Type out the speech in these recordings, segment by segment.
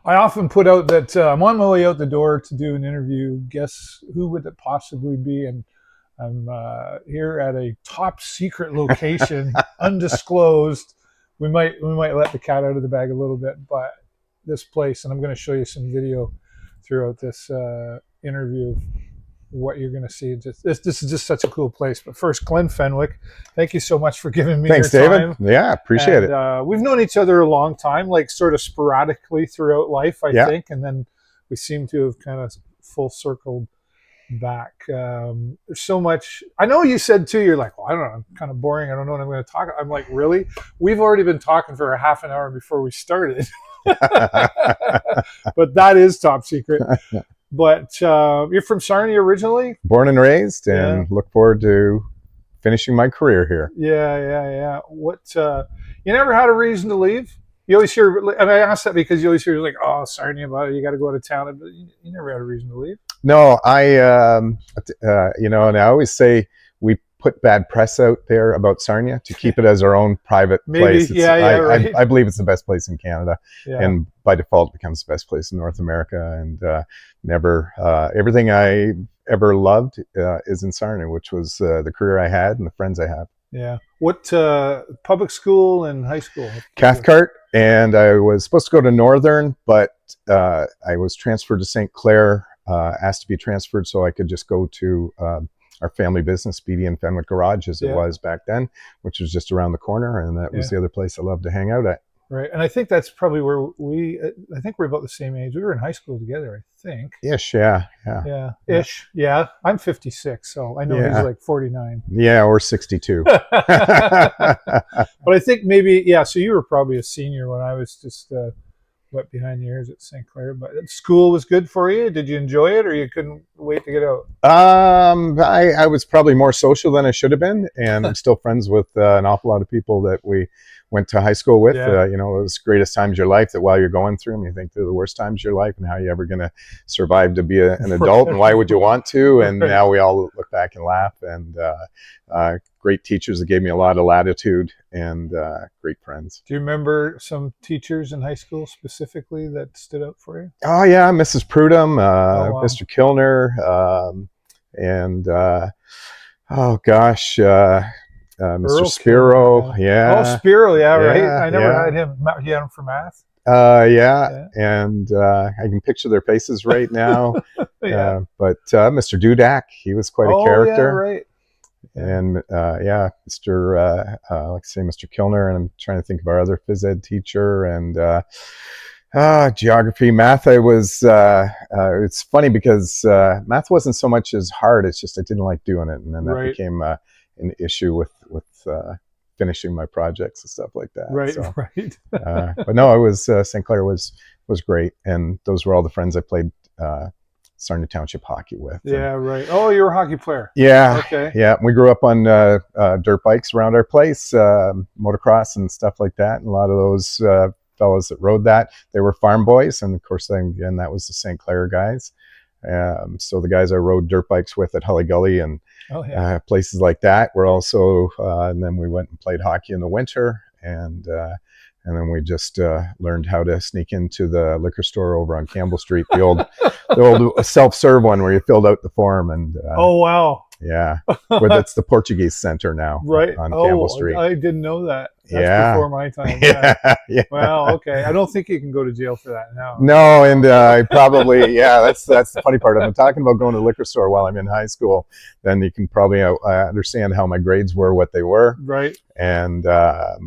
I often put out that I'm on my way out the door to do an interview. Guess who would it possibly be? And I'm here at a top secret location, undisclosed. We might let the cat out of the bag a little bit, but this place, and I'm going to show you some video throughout this interview of what you're going to see. This is just such a cool place. But first, Glen Fenwick, thank you so much for giving me Thanks, your David. time. Yeah, appreciate it. We've known each other a long time, like sort of sporadically throughout life, I think, and then we seem to have kind of full circled back. There's so much. I know you said too, you're like, well, I don't know, I'm kind of boring. I don't know what I'm going to talk. I'm like, really? We've already been talking for a half an hour before we started. But that is top secret. But you're from Sarnia originally? Born and raised, and look forward to finishing my career here. Yeah. What? You never had a reason to leave? You always hear, and I asked that because you always hear like, oh, Sarnia, about it, you got to go out of town. But you never had a reason to leave. No, and I always say we put bad press out there about Sarnia to keep it as our own private place. Right. I believe it's the best place in Canada, Yeah. and by default becomes the best place in North America. And everything I ever loved is in Sarnia, which was the career I had and the friends I have. Yeah. What public school and high school? Cathcart, and I was supposed to go to Northern, but I was transferred to St. Clair, asked to be transferred so I could just go to our family business, Glen Fenwick Garage, as it was back then, which was just around the corner, and that was the other place I loved to hang out at. Right, and I think that's probably where I think we're about the same age. We were in high school together, I think. Ish, yeah. Ish, yeah. I'm 56, so I know he's like 49. Yeah, or 62. But I think maybe, so you were probably a senior when I was just wet behind the ears at St. Clair. But school was good for you? Did you enjoy it, or you couldn't wait to get out? I was probably more social than I should have been, and I'm still friends with an awful lot of people that we went to high school with. It was the greatest times of your life, that while you're going through them, you think they're the worst times of your life, and how you ever going to survive to be an adult, and why would you want to? And now we all look back and laugh, and great teachers that gave me a lot of latitude, and great friends. Do you remember some teachers in high school specifically that stood out for you? Oh yeah, Mrs. Prudhomme, Mr. Kilner, and Mr. Spiro, Oh, Spiro, right. I never had him. He had him for math. And I can picture their faces right now. But Mr. Dudak, he was quite a character. Right. And Mr. Mr. Kilner, and I'm trying to think of our other phys ed teacher, and geography, math. It's funny because math wasn't so much as hard. It's just I didn't like doing it, and then that became an issue with finishing my projects and stuff like that. Right. But no, it was St. Clair was great, and those were all the friends I played Sarnia Township hockey with. Right. Oh, you're a hockey player. Yeah. Okay. Yeah, we grew up on dirt bikes around our place, motocross and stuff like that, and a lot of those fellows that rode that, they were farm boys, and of course then again that was the St. Clair guys. So the guys I rode dirt bikes with at Hully Gully and places like that were also, and then we went and played hockey in the winter, and then we just learned how to sneak into the liquor store over on Campbell Street, the old self-serve one where you filled out the form. And oh wow, yeah, where that's the Portuguese Center now, right on Campbell Street. I didn't know that. That's before my time. Yeah. Wow. Okay. I don't think you can go to jail for that now. No, and I probably that's the funny part. I've been talking about going to the liquor store while I'm in high school. Then you can probably understand how my grades were, what they were. Right. And that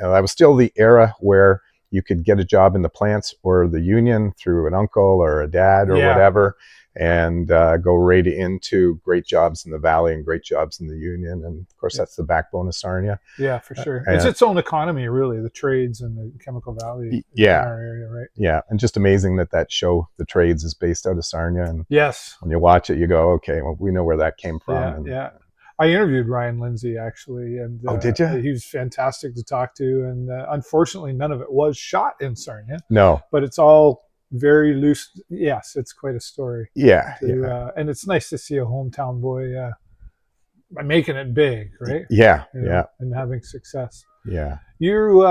was still the era where you could get a job in the plants or the union through an uncle or a dad or whatever, and go right into great jobs in the valley and great jobs in the union. And of course, that's the backbone of Sarnia. Yeah, for sure. It's its own economy, really, the trades and the chemical valley in our area, right? Yeah, and just amazing that show, The Trades, is based out of Sarnia. And when you watch it, you go, okay, well, we know where that came from. I interviewed Ryan Lindsay, actually. And, did you? He was fantastic to talk to. And unfortunately, none of it was shot in Sarnia. No. But it's all very loose. Yes, it's quite a story. And it's nice to see a hometown boy making it big, right? Yeah. And having success. Yeah. You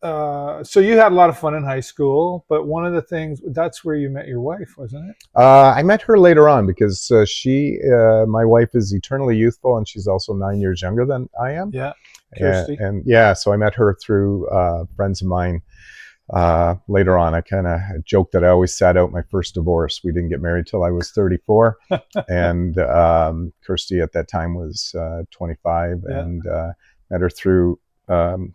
so you had a lot of fun in high school, but one of the things, that's where you met your wife, wasn't it? I met her later on because my wife is eternally youthful, and she's also 9 years younger than I am. Yeah, Kirsty. And yeah, so I met her through friends of mine. Later on, I kind of joked that I always sat out my first divorce. We didn't get married till I was 34, and Kirsty at that time was 25, Yeah. and met her through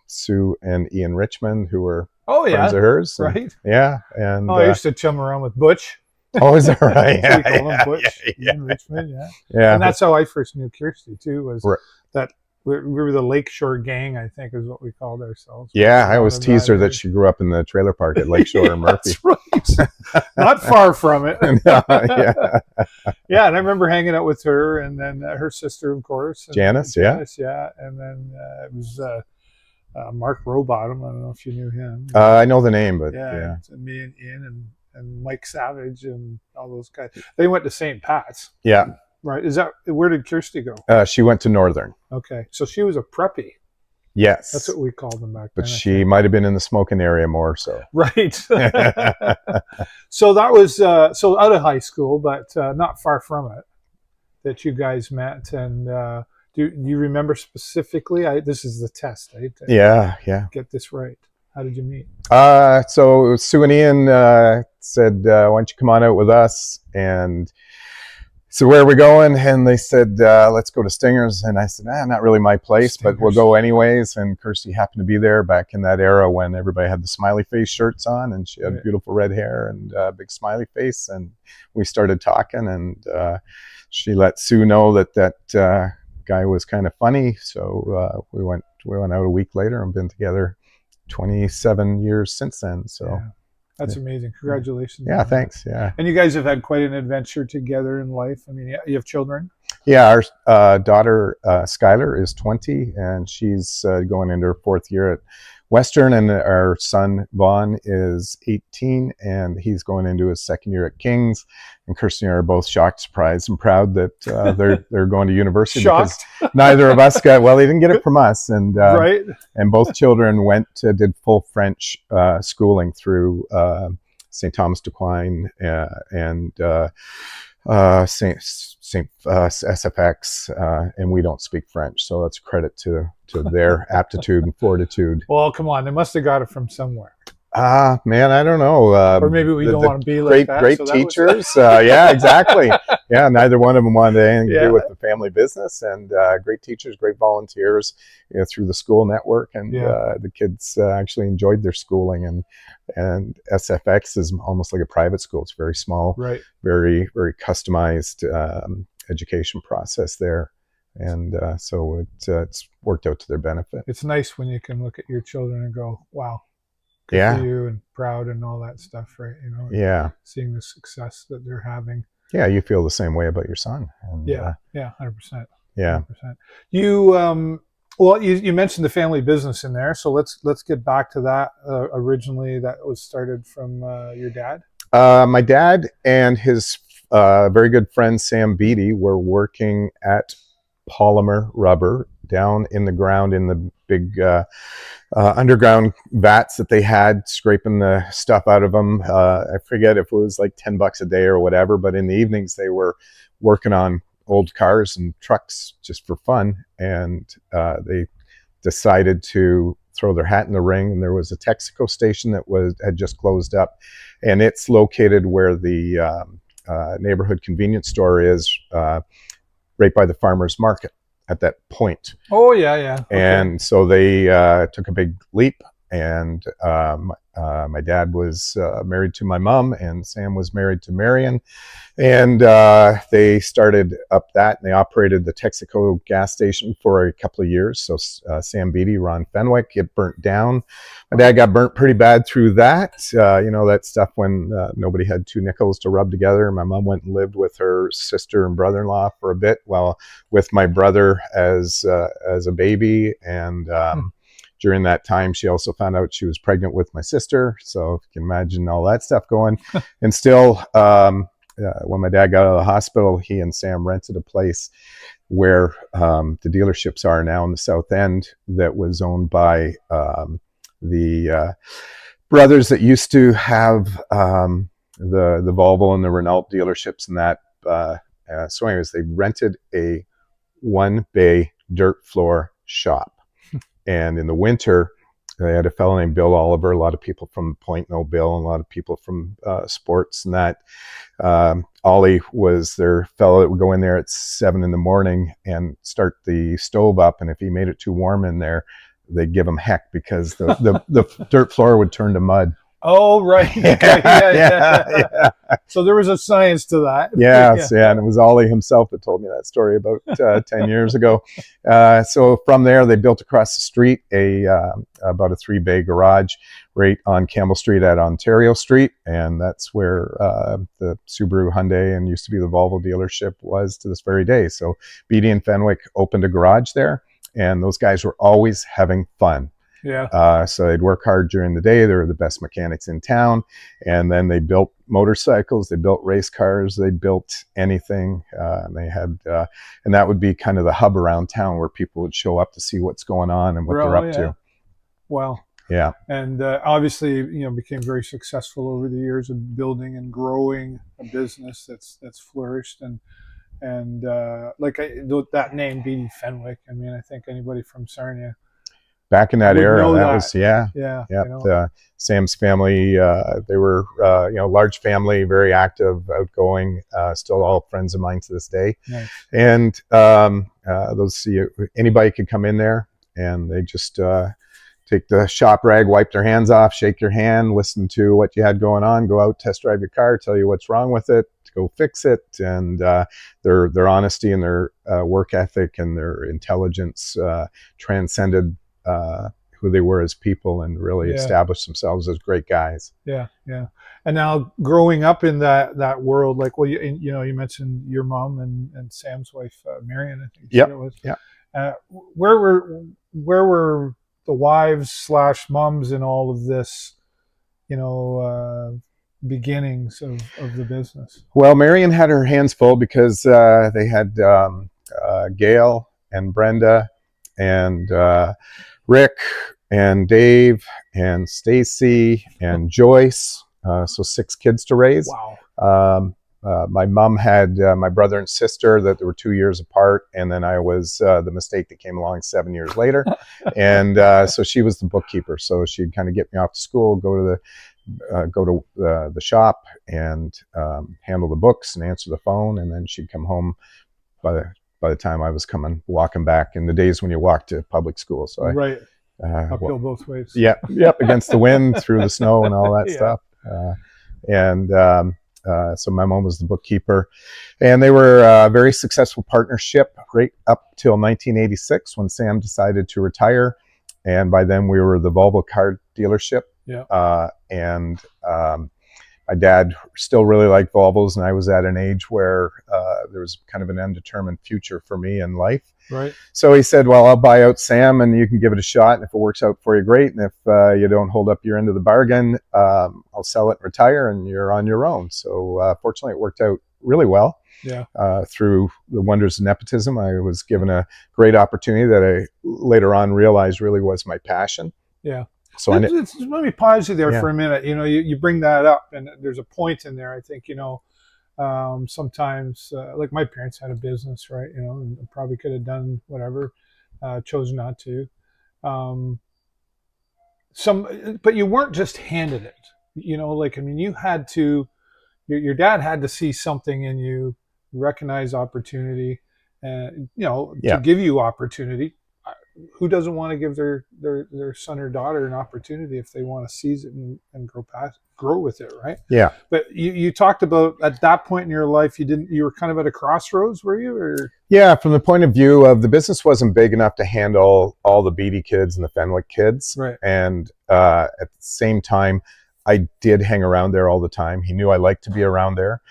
Sue and Ian Richmond, who were Oh yeah, friends of hers. And, right. yeah, and I used to chum around with Butch. oh, is that right? So we call him yeah, Butch. yeah, Ian Richmond, yeah. yeah. And that's how I first knew Kirsty too. Was Right. that we were the Lakeshore Gang, I think, is what we called ourselves. Yeah, I always teased her that she grew up in the trailer park at Lakeshore and Murphy. That's right. Not far from it. No, yeah. Yeah, and I remember hanging out with her, and then her sister, of course. And Janice, yeah. And then it was Mark Rowbottom. I don't know if you knew him. I know the name, but yeah. And me and Ian and Mike Savage and all those guys. They went to St. Pat's. Yeah. Right. Where did Kirsty go? She went to Northern. Okay. So she was a preppy. Yes. That's what we called them back then. But she might have been in the smoking area more so. Right. So that was so out of high school, but not far from it, that you guys met. And do you remember specifically? This is the test, right? Yeah. Get this right. How did you meet? So Sue and Ian said, why don't you come on out with us? And so where are we going? And they said, let's go to Stingers. And I said, not really my place, Stingers. But we'll go anyways. And Kirsty happened to be there back in that era when everybody had the smiley face shirts on, and she had beautiful red hair and a big smiley face. And we started talking, and she let Sue know that guy was kind of funny. So we went out a week later and been together 27 years since then. So. Yeah. That's amazing. Congratulations. Yeah, thanks. Yeah. And you guys have had quite an adventure together in life. I mean, you have children? Yeah, our daughter, Skylar, is 20, and she's going into her 4th year at Western, and our son, Vaughn, is 18, and he's going into his 2nd year at King's. And Kirsty and I are both shocked, surprised, and proud that they're going to university. Shocked? Because neither of us they didn't get it from us. And right. And both children did full French schooling through St. Thomas d'Aquin and St. SFX, and we don't speak French, so that's credit to their aptitude and fortitude. Well, come on, they must have got it from somewhere. Man, I don't know. Or maybe we don't want to be like that. Great teachers. Yeah, exactly. Yeah, neither one of them wanted anything to do with the family business, and great teachers, great volunteers through the school network, and the kids actually enjoyed their schooling. And SFX is almost like a private school. It's very small, right? Very, very customized education process there. And so it's worked out to their benefit. It's nice when you can look at your children and go, wow. Good for you, and proud and all that stuff, right? Yeah. Seeing the success that they're having. Yeah, you feel the same way about your son. And, 100%. Yeah. 100%. You mentioned the family business in there, so let's get back to that. Originally, that was started from your dad. My dad and his very good friend Sam Beatty were working at Polymer Rubber down in the ground in the big underground vats that they had, scraping the stuff out of them. I forget if it was like $10 a day or whatever, but in the evenings they were working on old cars and trucks just for fun. And they decided to throw their hat in the ring. And there was a Texaco station that had just closed up, and it's located where the neighborhood convenience store is, right by the farmer's market at that point. Oh, yeah. Okay. And so they took a big leap, and my dad was married to my mom, and Sam was married to Marion, and they started up that, and they operated the Texaco gas station for a couple of years. So Sam Beatty, Ron Fenwick, it burnt down. My dad got burnt pretty bad through that. That stuff when nobody had 2 nickels to rub together. My mom went and lived with her sister and brother-in-law for a bit, while with my brother as a baby. And during that time, she also found out she was pregnant with my sister. So if you can imagine all that stuff going. And still, when my dad got out of the hospital, he and Sam rented a place where the dealerships are now in the South End that was owned by the brothers that used to have the Volvo and the Renault dealerships and that. So anyways, they rented a one-bay dirt floor shop. And in the winter, they had a fellow named Bill Oliver, a lot of people from the Point know Bill, and a lot of people from sports and that. Ollie was their fellow that would go in there at 7 a.m. and start the stove up. And if he made it too warm in there, they'd give him heck because the dirt floor would turn to mud. Oh, right. Yeah. So there was a science to that. Yes, yeah. And it was Ollie himself that told me that story about 10 years ago. So from there, they built across the street about a 3-bay garage right on Campbell Street at Ontario Street. And that's where the Subaru, Hyundai, and used to be the Volvo dealership was to this very day. So Beatty and Fenwick opened a garage there, and those guys were always having fun. Yeah. So they'd work hard during the day. They were the best mechanics in town. And then they built motorcycles, they built race cars, they built anything. And they had, and that would be kind of the hub around town where people would show up to see what's going on and what they're up to. Wow. Yeah. And obviously, became very successful over the years of building and growing a business that's flourished. And that name, Beatty Fenwick, I mean, I think anybody from Sarnia back in that era, that was Sam's family. They were large family, very active, outgoing, still all friends of mine to this day. Nice. And anybody could come in there, and they just take the shop rag, wipe their hands off, shake your hand, listen to what you had going on, go out, test drive your car, tell you what's wrong with it, go fix it. And their honesty and their work ethic and their intelligence transcended who they were as people, and really established themselves as great guys. Yeah. And now growing up in that world, like, well, you mentioned your mom and Sam's wife, Marion, I think it was. Yeah. Where were the wives / moms in all of this, beginnings of the business? Well, Marion had her hands full because they had Gail and Brenda and Rick and Dave and Stacy and Joyce, so 6 kids to raise. Wow. My mom had my brother and sister that were 2 years apart, and then I was the mistake that came along 7 years later. And so she was the bookkeeper, so she'd kind of get me off to school, go to the shop and handle the books and answer the phone, and then she'd come home by the time I was walking back in the days when you walked to public school. So uphill both ways. Yep, against the wind, through the snow and all that stuff. So my mom was the bookkeeper, and they were a very successful partnership right up till 1986 when Sam decided to retire. And by then we were the Volvo car dealership. Yeah. My dad still really liked Volvos, and I was at an age where there was kind of an undetermined future for me in life. Right. So he said, well, I'll buy out Sam and you can give it a shot. And if it works out for you, great. And if you don't hold up your end of the bargain, I'll sell it and retire and you're on your own. So fortunately, it worked out really well. Yeah. Through the wonders of nepotism, I was given a great opportunity that I later on realized really was my passion. Yeah. So let me pause you there for a minute. You bring that up, and there's a point in there. I think sometimes, like my parents had a business, right? And probably could have done whatever, chose not to. But you weren't just handed it. You had to. Your dad had to see something in you, recognize opportunity, and to give you opportunity. Who doesn't want to give their son or daughter an opportunity if they want to seize it and grow with it, right? Yeah. But you talked about at that point in your life, you were kind of at a crossroads, were you? Or yeah, from the point of view of the business wasn't big enough to handle all the Beatty kids and the Fenwick kids, right? And at the same time, I did hang around there all the time. He knew I liked to be around there.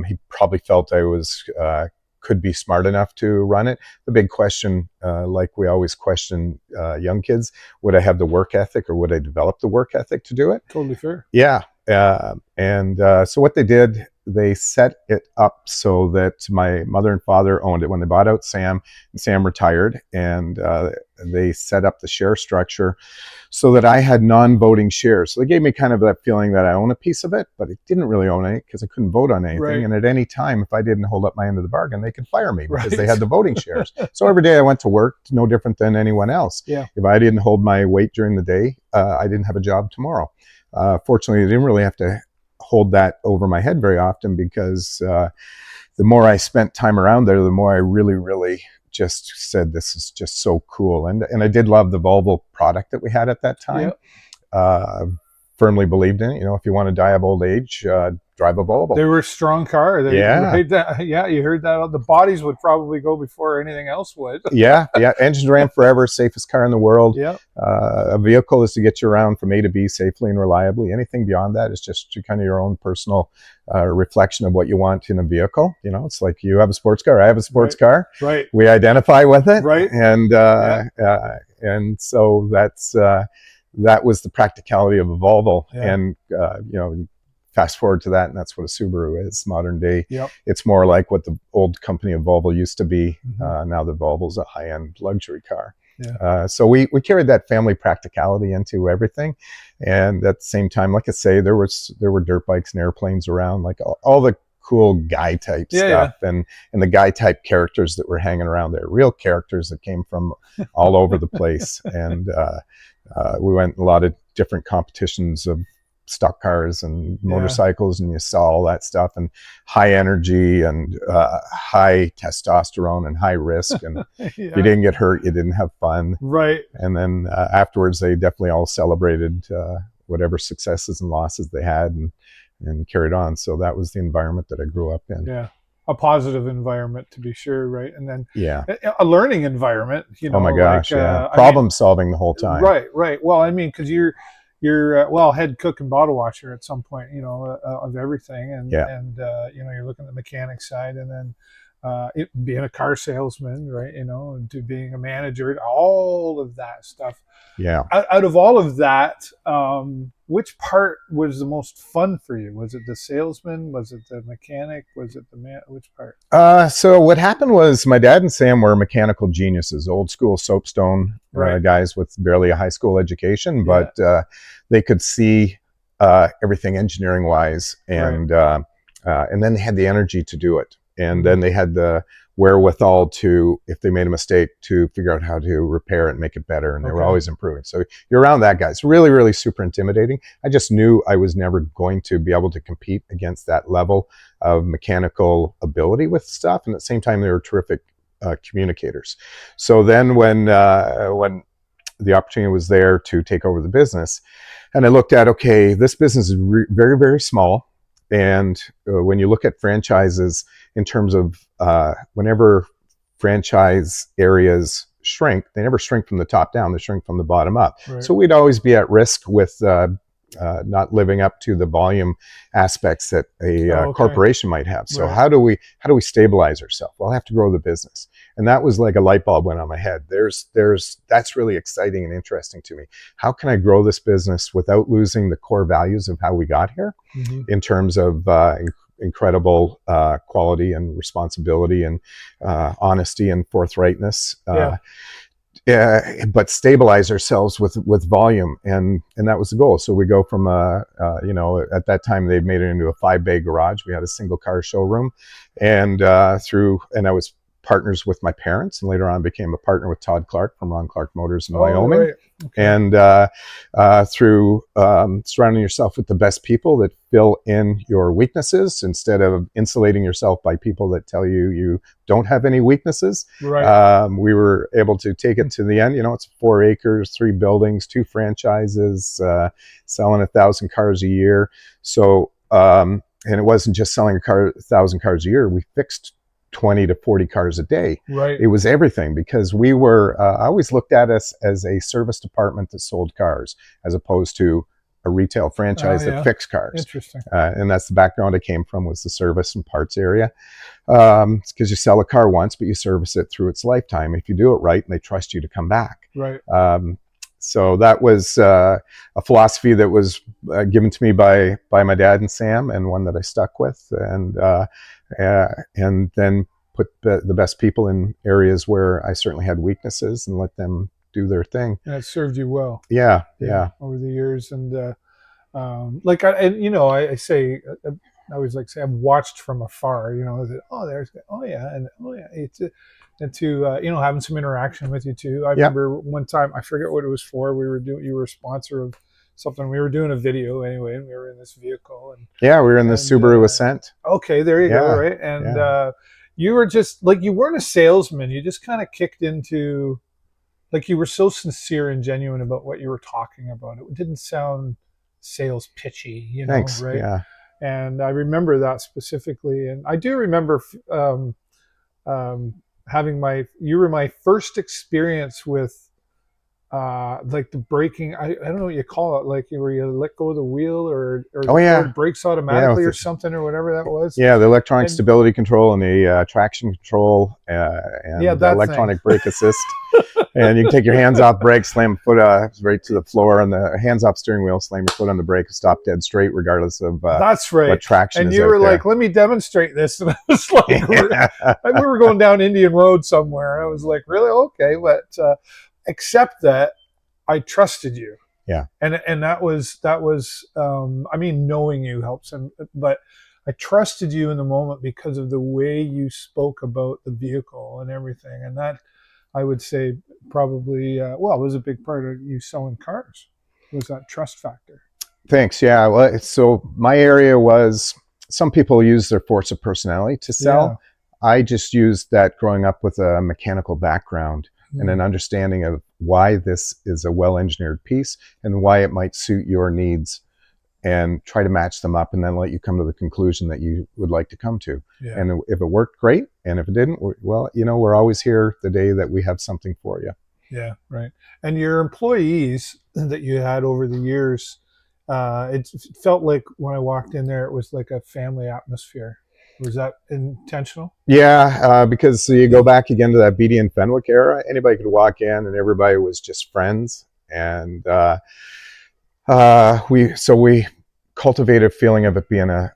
He probably felt I was could be smart enough to run it. The big question, like we always question young kids, would I have the work ethic or would I develop the work ethic to do it? Totally fair. Yeah. So what they did, they set it up so that my mother and father owned it when they bought out Sam, and Sam retired, and they set up the share structure so that I had non-voting shares. So they gave me kind of that feeling that I own a piece of it, but I didn't really own it because I couldn't vote on anything. Right. And at any time, if I didn't hold up my end of the bargain, they could fire me because Right. they had the voting shares. So every day I went to work, no different than anyone else. Yeah. If I didn't hold my weight during the day, I didn't have a job tomorrow. Fortunately, I didn't really have to hold that over my head very often because the more I spent time around there, the more I really just said, this is just so cool. And I did love the Volvo product that we had at that time. Yep. Firmly believed in it. You know, if you want to die of old age, drive a Volvo. They were a strong car. Yeah. You heard that. The bodies would probably go before anything else would. Yeah. Engines ran forever. Safest car in the world. Yeah. A vehicle is to get you around from A to B safely and reliably. Anything beyond that is just kind of your own personal reflection of what you want in a vehicle. You know, it's like you have a sports car, I have a sports car. Right. We identify with it. Right. And so that was the practicality of a Volvo. Yeah. And you know, fast forward to that, and that's what a Subaru is modern day. Yep. It's more like what the old company of Volvo used to be. Mm-hmm. Now the Volvo's a high-end luxury car. Yeah. So we carried that family practicality into everything. And at the same time, like I say, there were dirt bikes and airplanes around, like all the cool guy type stuff. And the guy type characters that were hanging around there, real characters that came from all over the place. And we went in a lot of different competitions of stock cars and motorcycles, and you saw all that stuff, and high energy and high testosterone and high risk. And if you didn't get hurt, you didn't have fun. Right. And then afterwards, they definitely all celebrated whatever successes and losses they had, and carried on. So that was the environment that I grew up in. Yeah. A positive environment, to be sure, right? And then a learning environment, you know. Oh my gosh, like, problem solving the whole time. Right. Well, I mean, because you're head cook and bottle washer at some point, you know, of everything, and you know, you're looking at the mechanic side, and then being a car salesman, right? You know, and to being a manager, all of that stuff. Yeah. Out of all of that, which part was the most fun for you? Was it the salesman? Was it the mechanic? Was it the man? Which part? So what happened was my dad and Sam were mechanical geniuses, old school soapstone guys with barely a high school education, but they could see everything engineering wise, and then they had the energy to do it. And then they had the wherewithal to, if they made a mistake, to figure out how to repair it and make it better. And they were always improving. So you're around that guy. It's really super intimidating. I just knew I was never going to be able to compete against that level of mechanical ability with stuff. And at the same time, they were terrific communicators. So then when the opportunity was there to take over the business, and I looked at, okay, this business is very small. And when you look at franchises in terms of whenever franchise areas shrink, they never shrink from the top down, they shrink from the bottom up. Right. So we'd always be at risk with not living up to the volume aspects that a corporation might have. So how do we stabilize ourselves? Well, I have to grow the business. And that was like a light bulb went on my head. That's really exciting and interesting to me. How can I grow this business without losing the core values of how we got here in terms of incredible quality and responsibility and honesty and forthrightness, but stabilize ourselves with volume, and that was the goal. So we go from you know, at that time they'd made it into a 5-bay garage. We had a single car showroom, and I was partners with my parents, and later on became a partner with Todd Clark from Ron Clark Motors in Wyoming. Right. Okay. And through surrounding yourself with the best people that fill in your weaknesses instead of insulating yourself by people that tell you don't have any weaknesses. Right. We were able to take it to the end. You know, it's 4 acres, 3 buildings, 2 franchises, selling 1,000 cars a year. So, and it wasn't just selling 1,000 cars a year. We fixed 20 to 40 cars a day. Right. It was everything, because we were, I always looked at us as a service department that sold cars as opposed to a retail franchise that fixed cars. Interesting. And that's the background I came from, was the service and parts area. It's because you sell a car once, but you service it through its lifetime if you do it right and they trust you to come back. Right. So that was a philosophy that was given to me by my dad and Sam, and one that I stuck with, and then put the best people in areas where I certainly had weaknesses and let them do their thing. And it served you well. Yeah. Over the years, and like I say. I always like to say I've watched from afar, and to having some interaction with you too. I remember one time, I forget what it was for. You were a sponsor of something. We were doing a video anyway, and we were in this vehicle, and we were in the Subaru Ascent. Okay, there you go, right? And you were just like, you weren't a salesman. You just kind of kicked into, like, you were so sincere and genuine about what you were talking about. It didn't sound sales pitchy, Thanks. right? Yeah. And I remember that specifically. And I do remember you were my first experience with like the braking. I don't know what you call it, like where you let go of the wheel or it brakes automatically or something, or whatever that was. Yeah, the electronic stability control and the traction control and the electronic brake assist. And you can take your hands off brake, slam foot right to the floor, and the hands off steering wheel, slam your foot on the brake, and stop dead straight regardless of that's right. what traction and is. And you were there. Like, let me demonstrate this. And I was like, we were going down Indian Road somewhere. And I was like, really? Okay. But except that I trusted you. Yeah. And that was I mean, knowing you helps, but I trusted you in the moment because of the way you spoke about the vehicle and everything. And that, I would say, probably it was a big part of you selling cars, was that trust factor. Thanks. Yeah. Well, so my area was, some people use their force of personality to sell. Yeah. I just used that growing up with a mechanical background and an understanding of why this is a well-engineered piece and why it might suit your needs, and try to match them up, and then let you come to the conclusion that you would like to come to. Yeah. And if it worked, great. And if it didn't, well, we're always here the day that we have something for you. Yeah, right. And your employees that you had over the years, it felt like when I walked in there, it was like a family atmosphere. Was that intentional? Yeah, because you go back again to that Glen Fenwick era. Anybody could walk in and everybody was just friends. And we cultivated a feeling of it being a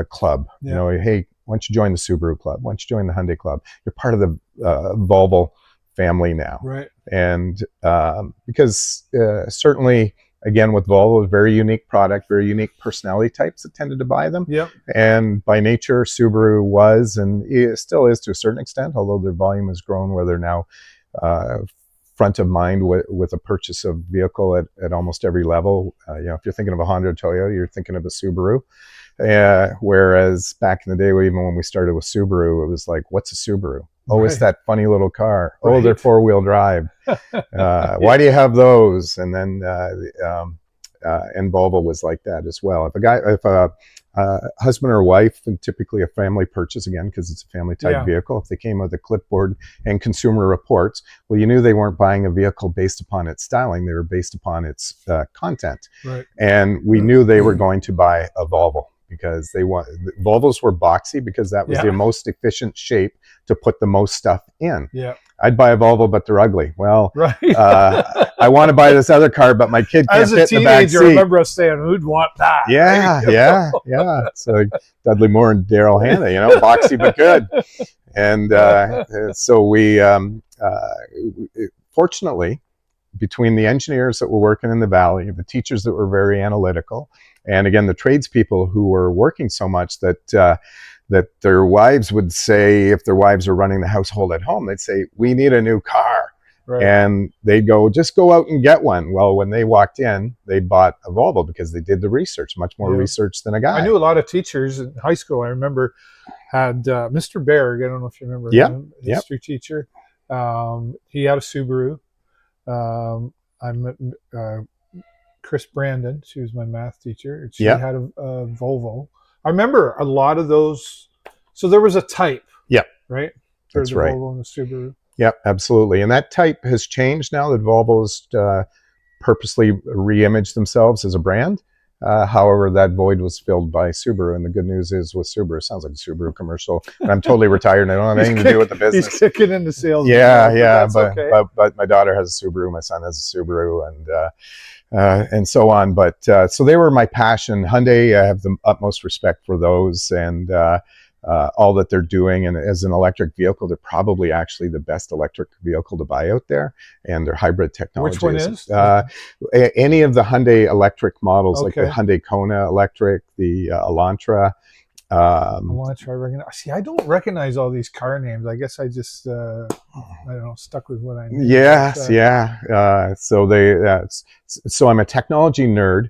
club. Yeah. Hey, why don't you join the Subaru club? Why don't you join the Hyundai club? You're part of the Volvo family now. Right. And because certainly, again, with Volvo, a very unique product, very unique personality types that tended to buy them. Yep. And by nature, Subaru was, and it still is to a certain extent, although their volume has grown where they're now front of mind with a purchase of vehicle at almost every level. If you're thinking of a Honda or Toyota, you're thinking of a Subaru. Whereas back in the day, even when we started with Subaru, it was like, what's a Subaru? Oh, right. It's that funny little car. Right. Oh, they're 4-wheel drive. Why do you have those? And then and Volvo was like that as well. If a husband or wife, and typically a family purchase, again, because it's a family type vehicle, if they came with a clipboard and consumer reports, well, you knew they weren't buying a vehicle based upon its styling. They were based upon its content. Right. And we knew they were going to buy a Volvo, because Volvos were boxy, because that was the most efficient shape to put the most stuff in. Yeah. I'd buy a Volvo, but they're ugly. Well, right. I want to buy this other car, but my kid can't fit in the back seat. As a teenager, I remember us saying, who'd want that? Yeah. So Dudley Moore and Daryl Hannah, boxy but good. And so we, fortunately, between the engineers that were working in the valley, the teachers that were very analytical, and again, the tradespeople who were working so much that their wives would say, if their wives are running the household at home, they'd say, we need a new car. Right. And they'd go, just go out and get one. Well, when they walked in, they bought a Volvo because they did the research, much more research than a guy. I knew a lot of teachers in high school. I remember had Mr. Berg, I don't know if you remember him, history teacher. He had a Subaru. I met Chris Brandon. She was my math teacher. And she had a Volvo. I remember a lot of those. So there was a type. Yeah. Right? That's right. Volvo and the Subaru. Yep, absolutely. And that type has changed now that Volvo's purposely re-imaged themselves as a brand. However, that void was filled by Subaru, and the good news is with Subaru, it sounds like a Subaru commercial, and I'm totally retired and I don't have anything to do with the business. He's kicking into sales. Yeah, okay. but my daughter has a Subaru, my son has a Subaru, and so on. But so they were my passion. Hyundai, I have the utmost respect for those, and all that they're doing. And as an electric vehicle, they're probably actually the best electric vehicle to buy out there, and their hybrid technology. Which one is? Any of the Hyundai electric models, like the Okay. Hyundai Kona electric, the Elantra. I want to try recognize. See, I don't recognize all these car names. I guess I just, I don't know, stuck with what I knew. Yes, yeah. So I'm a technology nerd,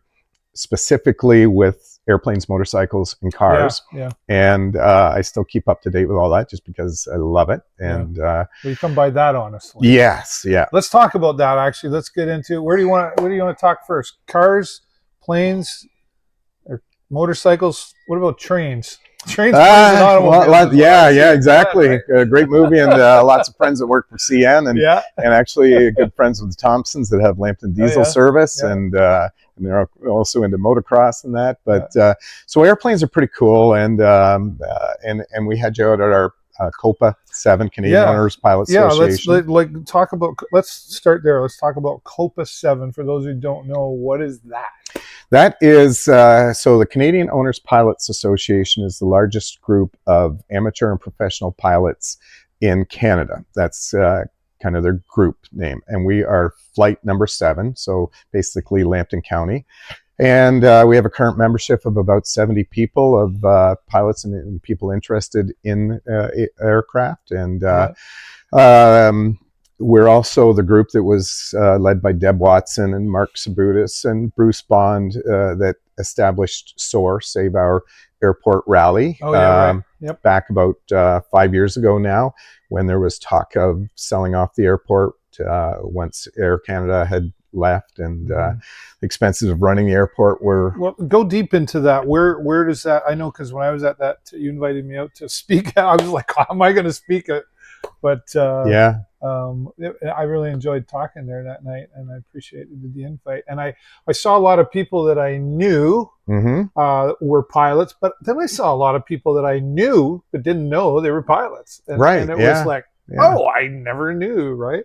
specifically with airplanes, motorcycles, and cars. Yeah. And I still keep up to date with all that just because I love it. And Well, you come by that honestly. yes, yeah. Let's talk about that. Actually, let's get into where do you want to talk first? Cars, planes, or motorcycles? What about trains? Trains, planes, and automobiles. Yeah, exactly. That, right? Great movie, and lots of friends that work for CN, and actually good friends with the Thompsons that have Lambton Diesel service, and they're also into motocross and that. But so airplanes are pretty cool, and we had you out at our COPA 7 Canadian Owners Pilot Association. Let's start there. Let's talk about COPA 7. For those who don't know, what is that? That is, so the Canadian Owners Pilots Association is the largest group of amateur and professional pilots in Canada. That's kind of their group name. And we are flight number 7, so basically Lambton County. And we have a current membership of about 70 people of pilots and people interested in aircraft. And we're also the group that was led by Deb Watson and Mark Sabutis and Bruce Bond that established SOAR, Save Our Airport Rally, back about 5 years ago now, when there was talk of selling off the airport once Air Canada had left, and the expenses of running the airport were... Well, go deep into that. Where does that... I know, because when I was at that, you invited me out to speak. I was like, how am I going to speak it? But I really enjoyed talking there that night, and I appreciated the invite. And I saw a lot of people that I knew were pilots, but then I saw a lot of people that I knew but didn't know they were pilots. And, and it was like, oh, I never knew, right?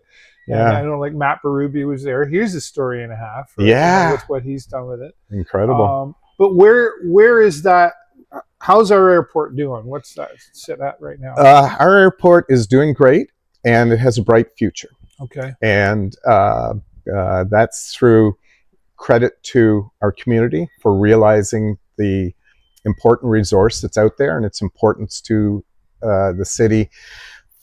And I know, like, Matt Berube was there. Here's a story and a half. With what he's done with it. Incredible. But where is that? How's our airport doing? What's that sit at right now? Our airport is doing great, and it has a bright future. Okay. And that's through credit to our community for realizing the important resource that's out there and its importance to the city,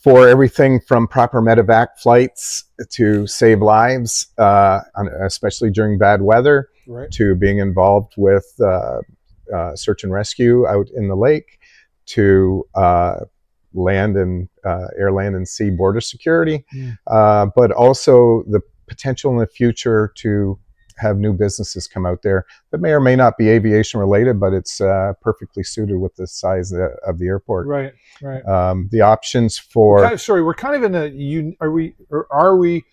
for everything from proper medevac flights to save lives, especially during bad weather, to being involved with search and rescue out in the lake, to land and air, land, and sea border security, but also the potential in the future to have new businesses come out there that may or may not be aviation related, but it's perfectly suited with the size of the airport. Right. The options for... we're kind of in are we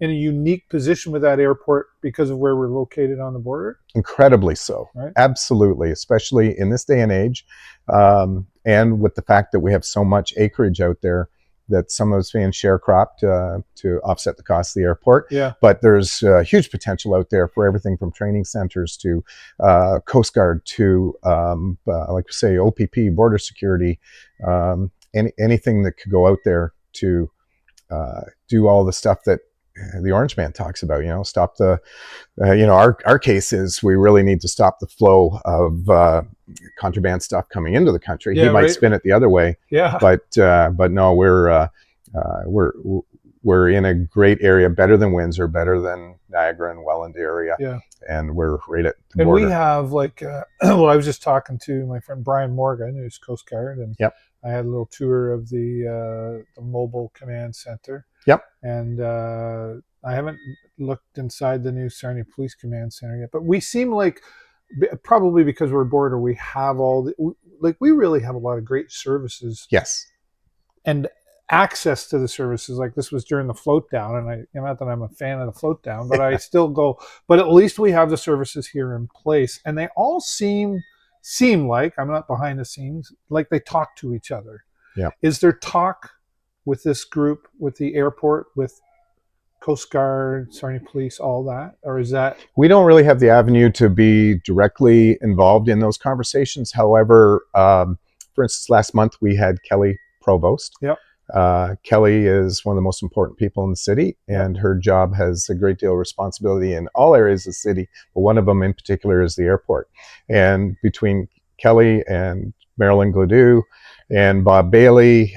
in a unique position with that airport because of where we're located on the border? Incredibly so. Right? Absolutely, especially in this day and age, and with the fact that we have so much acreage out there that some of us being sharecropped to offset the cost of the airport. Yeah. But there's huge potential out there for everything from training centers to Coast Guard to, like we say, OPP, border security, anything that could go out there to do all the stuff that the Orange Man talks about, stop the, our case is we really need to stop the flow of contraband stuff coming into the country. He might spin it the other way. Yeah. But no, we're in a great area, better than Windsor, better than Niagara and Welland area. Yeah. And we're right at the border. And we have I was just talking to my friend Brian Morgan, who's Coast Guard, and I had a little tour of the mobile command center. Yep. And I haven't looked inside the new Sarnia Police Command Center yet, but we seem like, probably because we're border, we have we really have a lot of great services. Yes. And access to the services. Like this was during the float down, and not that I'm a fan of the float down, but I still go. But at least we have the services here in place, and they all seem like, I'm not behind the scenes, like they talk to each other. Yeah. Is there talk with this group, with the airport, with Coast Guard, Sarnia Police, all that, or is that? We don't really have the avenue to be directly involved in those conversations. However, for instance, last month we had Kelly Provost. Yep. Kelly is one of the most important people in the city, and her job has a great deal of responsibility in all areas of the city, but one of them in particular is the airport. And between Kelly and Marilyn Gladue and Bob Bailey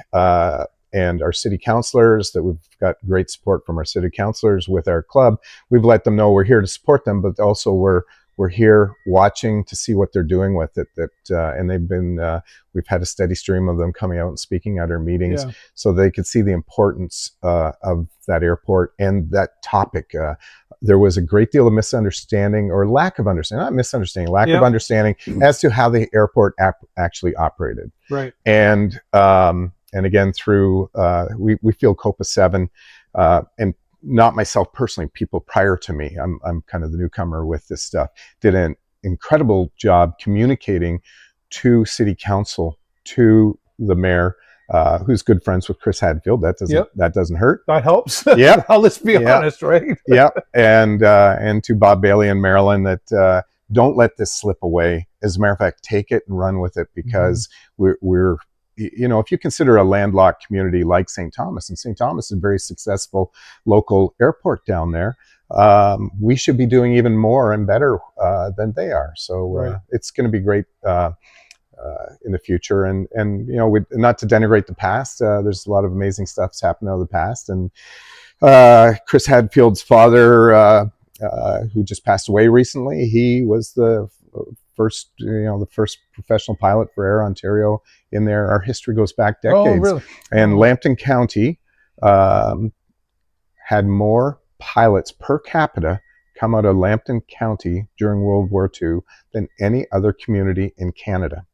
and our city councilors, that we've got great support from our city councilors with our club, we've let them know we're here to support them, but also we're here watching to see what they're doing with it. And they've been, we've had a steady stream of them coming out and speaking at our meetings, so they could see the importance of that airport and that topic. There was a great deal of misunderstanding, or lack of understanding, not misunderstanding, lack of understanding as to how the airport actually operated. Right. And again, through, we feel COPA 7, and not myself personally, people prior to me, I'm kind of the newcomer with this stuff, did an incredible job communicating to city council, to the mayor, who's good friends with Chris Hadfield. That doesn't hurt. That helps. Yeah. Let's be honest, right? Yeah. And to Bob Bailey and Marilyn, that don't let this slip away. As a matter of fact, take it and run with it, because we're if you consider a landlocked community like St. Thomas, and St. Thomas is a very successful local airport down there, we should be doing even more and better than they are. So it's going to be great in the future. And not to denigrate the past, there's a lot of amazing stuff's happened out of the past. And Chris Hadfield's father, who just passed away recently, he was the first professional pilot for Air Ontario in there. Our history goes back decades. Oh, really? And Lambton County had more pilots per capita come out of Lambton County during World War II than any other community in Canada.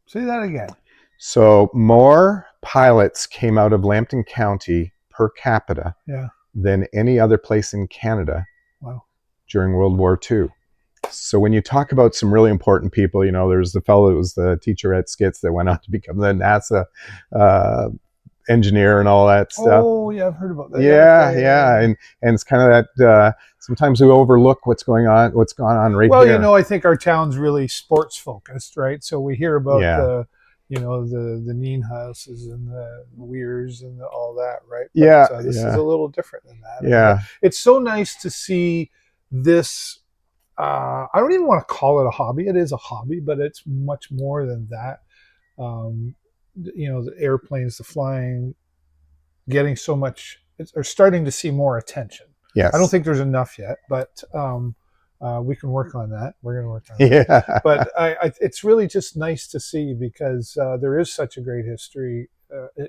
Say that again. So more pilots came out of Lambton County per capita than any other place in Canada during World War II. So when you talk about some really important people, there's the fellow that was the teacher at Skits that went on to become the NASA engineer and all that stuff. Oh, yeah, I've heard about that. Yeah. And it's kind of that, sometimes we overlook what's gone on right here. Well, I think our town's really sports focused, right? So we hear about the Neen houses and the Weirs and all that, right? But, this is a little different than that. Yeah. It's so nice to see this. I don't even want to call it a hobby. It is a hobby, but it's much more than that. The airplanes, the flying, getting so much, are starting to see more attention. Yes. I don't think there's enough yet, but we can work on that. We're going to work on that. Yeah. But it's really just nice to see, because there is such a great history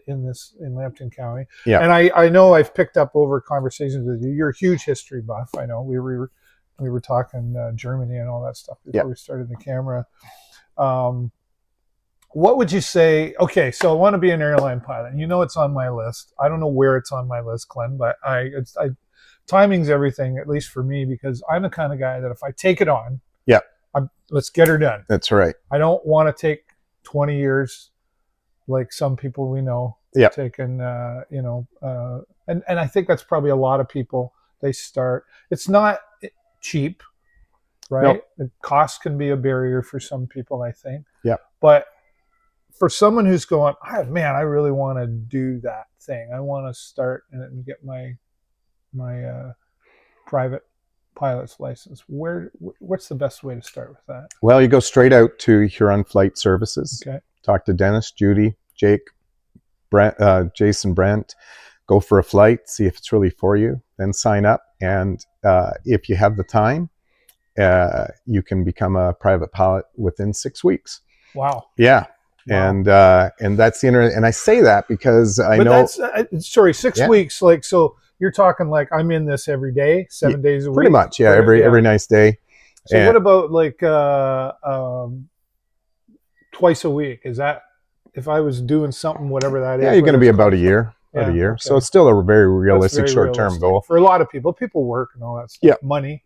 in Lambton County. Yeah. And I know I've picked up over conversations with you. You're a huge history buff. I know we were talking Germany and all that stuff before we started the camera. What would you say? Okay, so I want to be an airline pilot. It's on my list. I don't know where it's on my list, Glenn, but timing's everything, at least for me, because I'm the kind of guy that if I take it on, let's get her done. That's right. I don't want to take 20 years like some people we know taking, and I think that's probably a lot of people. They start. It's not cheap, right? No. The cost can be a barrier for some people, I think. Yeah. But for someone who's going, I really want to do that thing. I want to start and get my private pilot's license. What's the best way to start with that? Well, you go straight out to Huron Flight Services. Okay. Talk to Dennis, Judy, Jake, Brent, Jason, Brent. Go for a flight, see if it's really for you, then sign up. And if you have the time, you can become a private pilot within 6 weeks. Wow. Yeah. Wow. And that's the internet. And I say that because I know. That's, 6 weeks. Like, so you're talking like I'm in this every day, 7 days a week. Pretty much. Yeah. Every nice day. So what about like twice a week? Is that if I was doing something, whatever that is. Yeah, you're going to whether be it's about a close- year. Yeah, About a year. okay. So it's still a very That's realistic very short-term realistic. goal. For a lot of people. People work and all that stuff. Yeah. Money,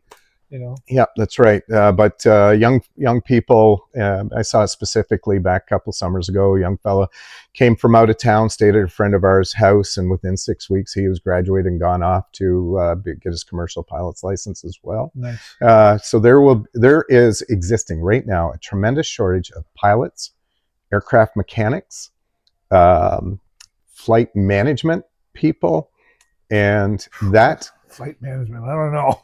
you know. Yeah, that's right. But young people, I saw it specifically back a couple summers ago. A young fella came from out of town, stayed at a friend of ours' house, and within 6 weeks he was graduated and gone off to get his commercial pilot's license as well. Nice. So there is existing right now a tremendous shortage of pilots, aircraft mechanics, flight management people, and that. Flight management. I don't know.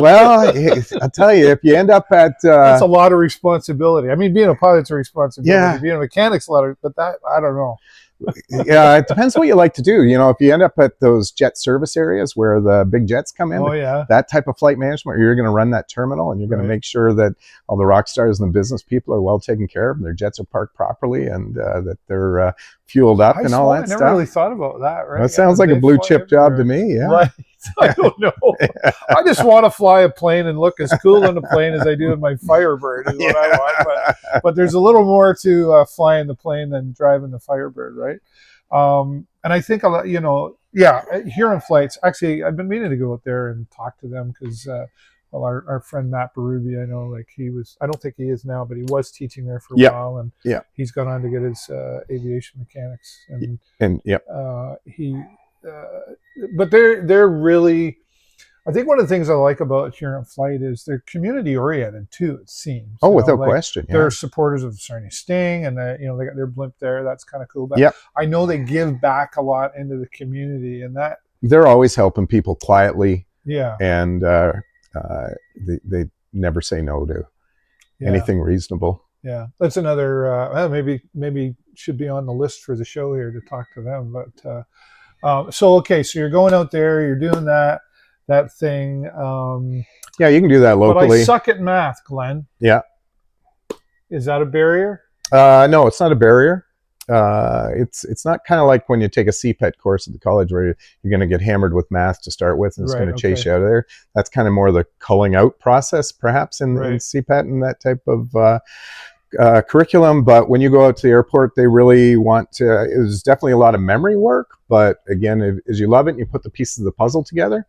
Well, I'll tell you, if you end up at That's a lot of responsibility. I mean, being a pilot's a responsibility. Yeah. Being a mechanic's a lot of, but that I don't know. Yeah, it depends what you like to do. You know, if you end up at those jet service areas where the big jets come in, Oh yeah. that type of flight management, you're going to run that terminal and you're going Right. to make sure that all the rock stars and the business people are well taken care of and their jets are parked properly and that they're fueled up and all that I stuff. never really thought about that. Right. That sounds like a blue chip job to me. Yeah. Right. I don't know. I just want to fly a plane and look as cool on the plane as I do in my Firebird. Is what I want. But there's a little more to flying the plane than driving the Firebird, right? And I think a lot, you know, yeah, here on flights. Actually, I've been meaning to go out there and talk to them because, well, our friend Matt Berube, I know, like he was. I don't think he is now, but he was teaching there for a Yeah. while, and Yeah. he's gone on to get his aviation mechanics, And yep. But they're really. I think one of the things I like about Huron Flight is they're community oriented too. It seems. Oh, You know, without like, question. Yeah. they're supporters of the Sarnia Sting, and you know, they got their blimp there. That's kind of cool. But Yep. I know they give back a lot into the community, and that They're always helping people quietly, yeah, and they never say no to yeah, anything reasonable. yeah. That's another. Well, maybe should be on the list for the show here to talk to them. But so okay, so you're going out there, you're doing that thing. Yeah, you can do that But locally. I suck at math, Glenn. Yeah. Is that a barrier? No, it's not a barrier. It's not kind of like when you take a CPET course at the college where you're going to get hammered with math to start with and it's Right, going to chase okay. you out of there. That's kind of more the culling out process, perhaps, in Right. CPET and that type of curriculum. But when you go out to the airport, they really want to, it was definitely a lot of memory work. But again, as you love it and you put the pieces of the puzzle together,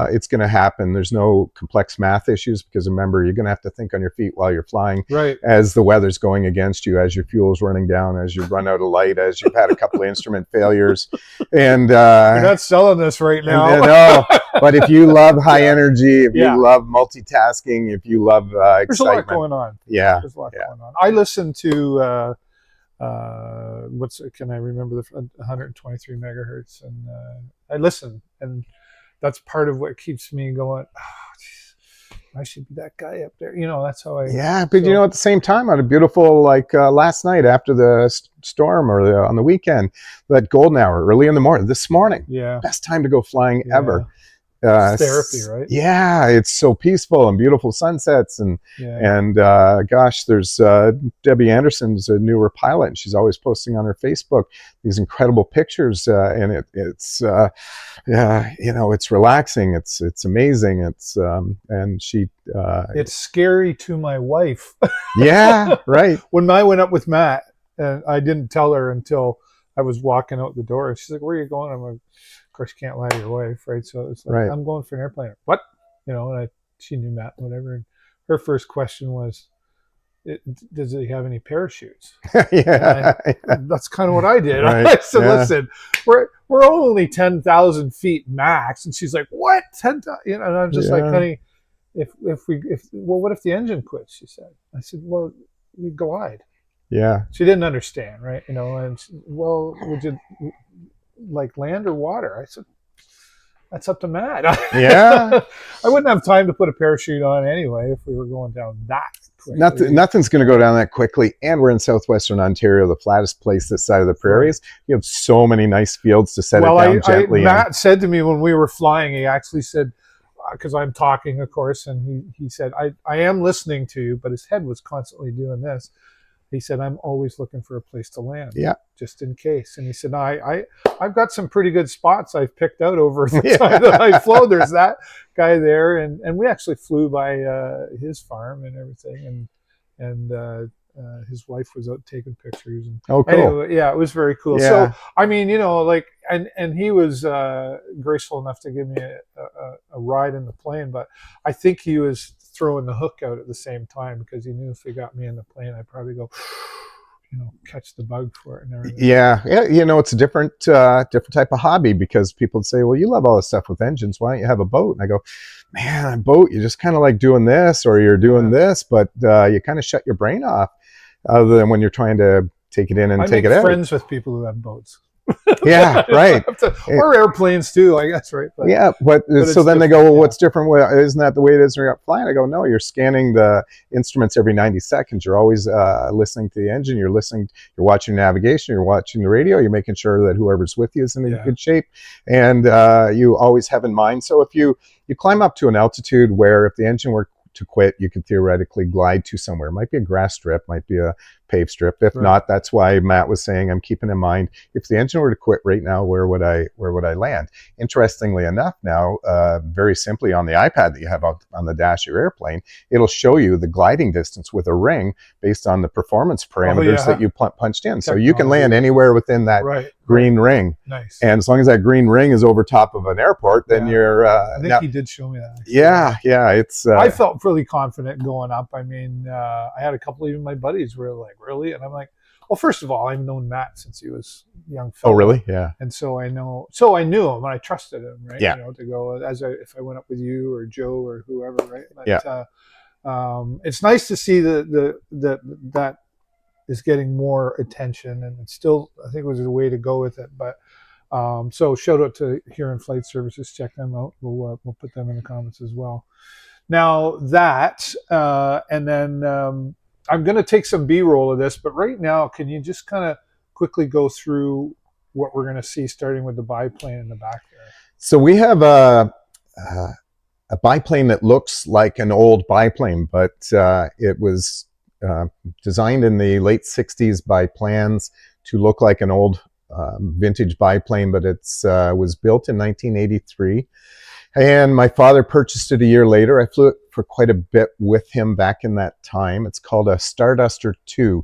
it's going to happen. There's no complex math issues because remember, you're going to have to think on your feet while you're flying Right. as the weather's going against you, as your fuel's running down, as you run out of light, as you've had a couple of instrument failures. And You're not selling this right now. no, but if you love high energy, if Yeah. you love multitasking, if you love There's a lot excitement, going on. yeah, There's a lot yeah. going on. I listen to can I remember the 123 megahertz, and I listen, and that's part of what keeps me going. Oh, geez, I should be that guy up there. You know, that's how I. Yeah, but So- you know, at the same time, on a beautiful, like last night after the storm or on the weekend, that golden hour early in the morning, this morning, Yeah. best time to go flying Yeah. ever. It's therapy, right? Yeah, it's so peaceful and beautiful sunsets Yeah. and gosh, there's Debbie Anderson's a newer pilot, and she's always posting on her Facebook these incredible pictures, and it's yeah, you know, it's relaxing, it's amazing, and she It's scary to my wife. yeah, right, When I went up with Matt, and I didn't tell her until I was walking out the door. She's like, "Where are you going?" I'm like, "Of course, you can't lie to your wife, right?" So it's like, Right. "I'm going for an airplane." What? You know, and she knew Matt, whatever. And her first question was, "Does he have any parachutes?" yeah, That's kind of what I did. Right, I said, yeah. "Listen, we're only 10,000 feet max," and she's like, "What? 10,000?" You know, and I'm just like, Yeah. "Honey, if what if the engine quits?" She said. I said, "Well, we glide." yeah. She didn't understand, right? You know, and well, would you like land or water? I said, that's up to Matt. Yeah. I wouldn't have time to put a parachute on anyway if we were going down that quickly. Nothing's going to go down that quickly, and we're in southwestern Ontario, the flattest place this side of the prairies. You have so many nice fields to set it down gently. Matt said to me when we were flying, he actually said, because I'm talking, of course, and he said, I am listening to you, but his head was constantly doing this. He said, I'm always looking for a place to land, Yeah. just in case. And he said, no, I've got some pretty good spots I've picked out over the time that I flew. There's that guy there, and we actually flew by his farm and everything, and his wife was out taking pictures. And Oh, cool. anyway, yeah, it was very cool. Yeah. So I mean, like, and he was graceful enough to give me a ride in the plane, but I think he was throwing the hook out at the same time, because he knew if he got me in the plane, I'd probably go, catch the bug for it and everything. Yeah, it's a different type of hobby, because people say, well, you love all this stuff with engines, why don't you have a boat? And I go, man, a boat, you just kind of like doing this, or you're doing this, but you kind of shut your brain off, other than when you're trying to take it in and take it out. I make friends with people who have boats. Yeah, right. Or airplanes too, I guess, right? But, yeah, but so then they go, well, what's different? Well, isn't that the way it is when you're flying? I go, no, you're scanning the instruments every 90 seconds. You're always listening to the engine. You're watching navigation. You're watching the radio. You're making sure that whoever's with you is in good shape. And you always have in mind. So if you climb up to an altitude where if the engine were to quit, you could theoretically glide to somewhere. It might be a grass strip, might be a paved strip. If not, that's why Matt was saying, I'm keeping in mind, if the engine were to quit right now, where would I land? Interestingly enough, now, very simply on the iPad that you have on the dash of your airplane, it'll show you the gliding distance with a ring based on the performance parameters that you punched in. Technology. So you can land anywhere within that green ring. Nice. And as long as that green ring is over top of an airport, then you're... I think he did show me that. Yeah. It's... I felt really confident going up. I mean, I had a couple, even my buddies were like, really? And I'm like, well, first of all, I've known Matt since he was a young fellow. Oh, really? Yeah. And so I knew him and I trusted him, right? Yeah. To go if I went up with you or Joe or whoever, right? But, it's nice to see that is getting more attention, and it's still, I think it was a way to go with it. But so shout out to Huron Flight Services. Check them out. We'll put them in the comments as well. Now that, and then I'm going to take some B-roll of this, but right now, can you just kind of quickly go through what we're going to see, starting with the biplane in the back there? So we have a biplane that looks like an old biplane, but it was designed in the late 60s by Plans to look like an old vintage biplane, but it was built in 1983. And my father purchased it a year later. I flew it for quite a bit with him back in that time. It's called a Starduster 2,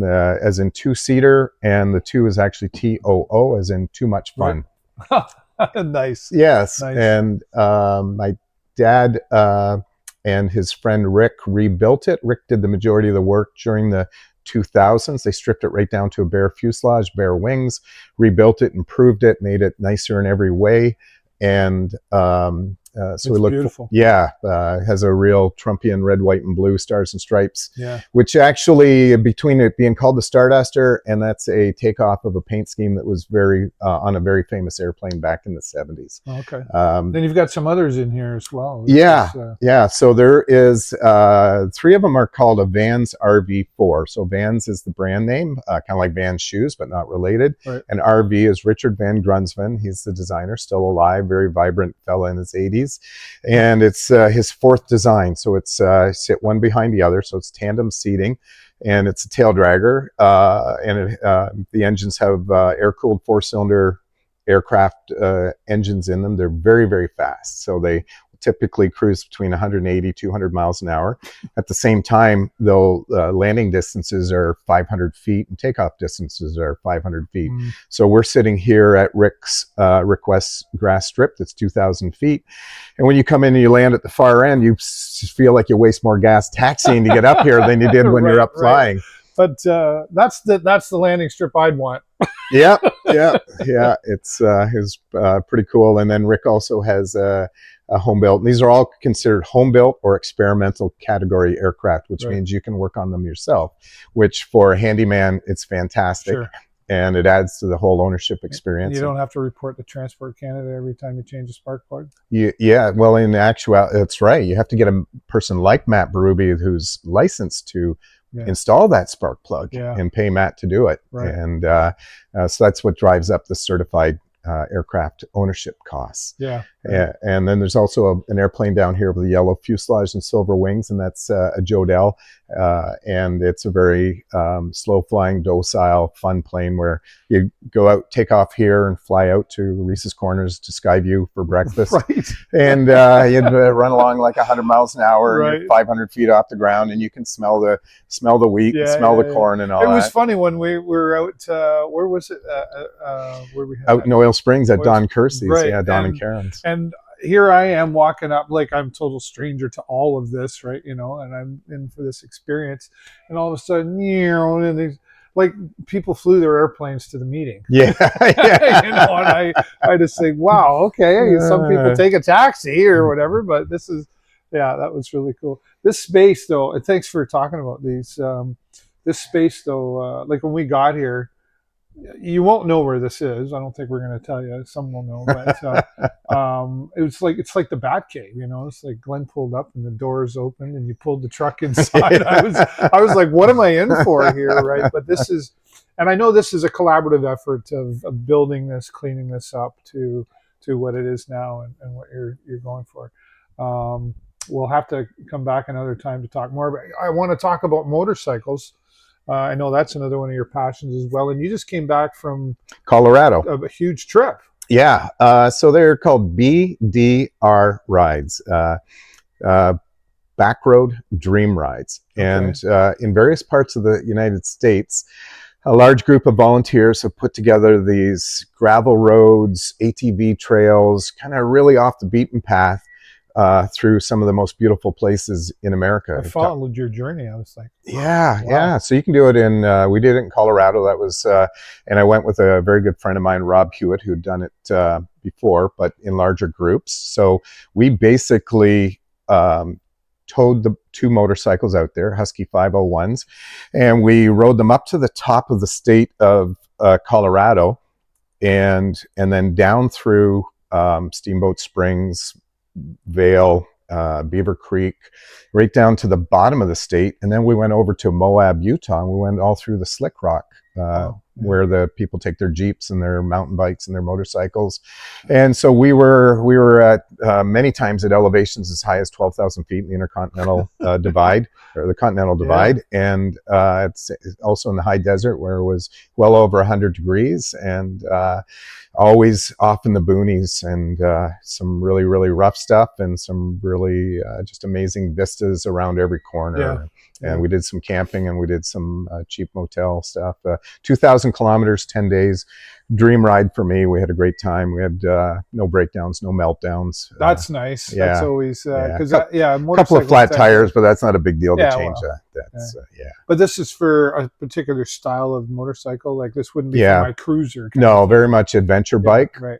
as in two-seater, and the 2 is actually TOO, as in too much fun. Right. Nice. Yes. Nice. And my dad and his friend Rick rebuilt it. Rick did the majority of the work during the 2000s. They stripped it right down to a bare fuselage, bare wings, rebuilt it, improved it, made it nicer in every way. And so we look beautiful. Has a real Trumpian red, white, and blue stars and stripes. Yeah. Which actually, between it being called the Starduster, and that's a takeoff of a paint scheme that was very on a very famous airplane back in the 70s. Okay. Then you've got some others in here as well. Yeah. So there is 3 of them are called a Vans RV4. So Vans is the brand name, kind of like Vans shoes, but not related. Right. And RV is Richard Van Grunsven. He's the designer, still alive, very vibrant fella in his 80s. And it's his 4th design. So it's sit one behind the other. So it's tandem seating, and it's a tail dragger. The engines have air-cooled 4-cylinder aircraft engines in them. They're very, very fast. So they typically cruise between 180, 200 miles an hour. At the same time, though, landing distances are 500 feet and takeoff distances are 500 feet. So we're sitting here at Rick's Request grass strip that's 2,000 feet. And when you come in and you land at the far end, you feel like you waste more gas taxiing to get up here than you did when you're up flying. But that's the landing strip I'd want. Yeah. It's pretty cool. And then Rick also has a home built. And these are all considered home built or experimental category aircraft, which means you can work on them yourself, which for a handyman, it's fantastic. Sure. And it adds to the whole ownership experience. You don't have to report to Transport Canada every time you change a spark plug. Yeah. Well, in actuality, that's right. You have to get a person like Matt Berube, who's licensed to install that spark plug and pay Matt to do it. Right. And so that's what drives up the certified aircraft ownership costs. Yeah. And then there's also an airplane down here with a yellow fuselage and silver wings, and that's a Jodel. And it's a very slow-flying, docile, fun plane where you go out, take off here, and fly out to Reese's Corners to Skyview for breakfast. Right. And you'd run along like 100 miles an hour, and you're 500 feet off the ground, and you can smell the wheat, and smell the corn, and all that. It was funny when we were out. Where was it? Where we had out in Oil Springs at Don Kersey's, right. Don and Karen's. And here I am walking up, like I'm a total stranger to all of this, right? And I'm in for this experience, and all of a sudden, and there's like people flew their airplanes to the meeting. Yeah, and I just think, wow, okay, some people take a taxi or whatever, but this is, that was really cool. This space, though, and thanks for talking about these. This space, though, like when we got here, you won't know where this is. I don't think we're going to tell you. Some will know, but it's like the Bat Cave. It's like Glen pulled up and the doors opened and you pulled the truck inside. I was like, what am I in for here, right? But this is, and I know this is a collaborative effort of building this, cleaning this up to what it is now and what you're going for. We'll have to come back another time to talk more. But I want to talk about motorcycles. I know that's another one of your passions as well. And you just came back from Colorado, a huge trip. Yeah. So they're called BDR rides, Backroad Dream Rides. Okay. And in various parts of the United States, a large group of volunteers have put together these gravel roads, ATV trails, kind of really off the beaten path. Through some of the most beautiful places in America. I followed your journey. I was like, yeah. So you can do it we did it in Colorado. That was, and I went with a very good friend of mine, Rob Hewitt, who'd done it before, but in larger groups. So we basically towed the 2 motorcycles out there, Husky 501s, and we rode them up to the top of the state of Colorado, and then down through Steamboat Springs, Vail, Beaver Creek, right down to the bottom of the state. And then we went over to Moab, Utah, and we went all through the Slick Rock, where the people take their Jeeps and their mountain bikes and their motorcycles. And so we were at many times at elevations as high as 12,000 feet in the Intercontinental Divide, or the Continental Divide. And it's also in the high desert where it was well over 100 degrees, and always off in the boonies, and some really, really rough stuff, and some really just amazing vistas around every corner. And we did some camping, and we did some cheap motel stuff. 2,000 kilometers, 10 days. Dream ride for me. We had a great time. We had no breakdowns, no meltdowns. That's nice. That's always because a couple of flat tires, but that's not a big deal to change that. That's But this is for a particular style of motorcycle. Like this wouldn't be for my cruiser. No, very much adventure bike. Right.